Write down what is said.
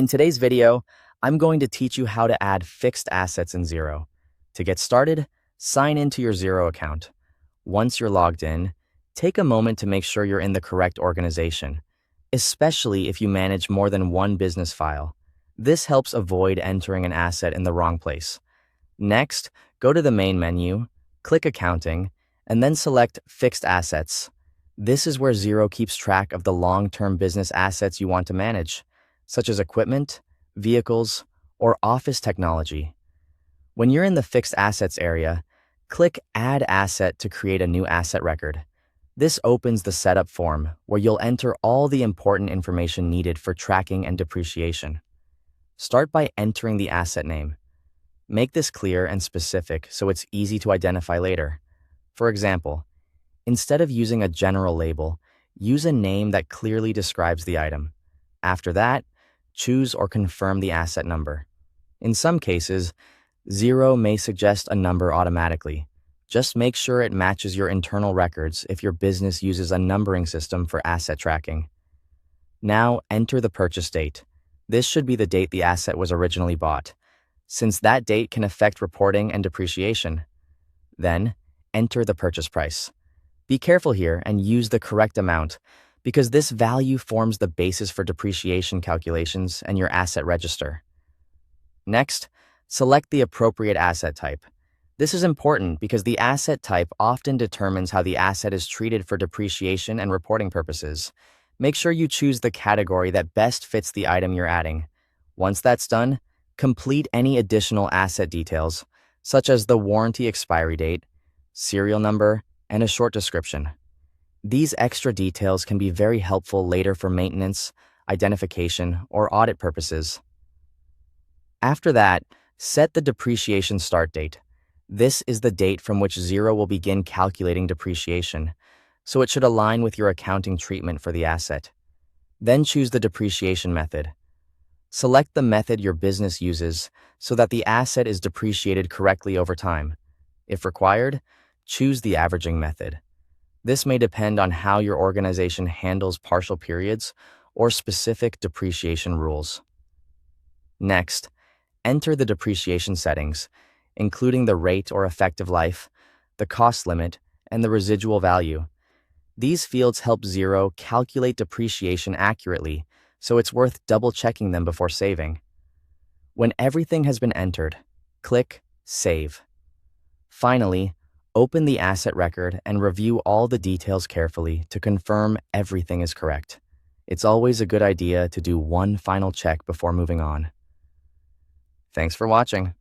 In today's video, I'm going to teach you how to add fixed assets in Xero. To get started, sign into your Xero account. Once you're logged in, take a moment to make sure you're in the correct organization, especially if you manage more than one business file. This helps avoid entering an asset in the wrong place. Next, go to the main menu, click Accounting, and then select Fixed Assets. This is where Xero keeps track of the long-term business assets you want to manage, such as equipment, vehicles, or office technology. When you're in the Fixed Assets area, click Add Asset to create a new asset record. This opens the setup form where you'll enter all the important information needed for tracking and depreciation. Start by entering the asset name. Make this clear and specific so it's easy to identify later. For example, instead of using a general label, use a name that clearly describes the item. After that, choose or confirm the asset number. In some cases, Xero may suggest a number automatically. Just make sure it matches your internal records if your business uses a numbering system for asset tracking. Now, enter the purchase date. This should be the date the asset was originally bought, since that date can affect reporting and depreciation. Then, enter the purchase price. Be careful here and use the correct amount, because this value forms the basis for depreciation calculations and your asset register. Next, select the appropriate asset type. This is important because the asset type often determines how the asset is treated for depreciation and reporting purposes. Make sure you choose the category that best fits the item you're adding. Once that's done, complete any additional asset details, such as the warranty expiry date, serial number, and a short description. These extra details can be very helpful later for maintenance, identification, or audit purposes. After that, set the depreciation start date. This is the date from which Xero will begin calculating depreciation, so it should align with your accounting treatment for the asset. Then choose the depreciation method. Select the method your business uses so that the asset is depreciated correctly over time. If required, choose the averaging method. This may depend on how your organization handles partial periods or specific depreciation rules. Next, enter the depreciation settings, including the rate or effective life, the cost limit, and the residual value. These fields help Xero calculate depreciation accurately, so it's worth double-checking them before saving. When everything has been entered, click Save. Finally, open the asset record and review all the details carefully to confirm everything is correct. It's always a good idea to do one final check before moving on. Thanks for watching.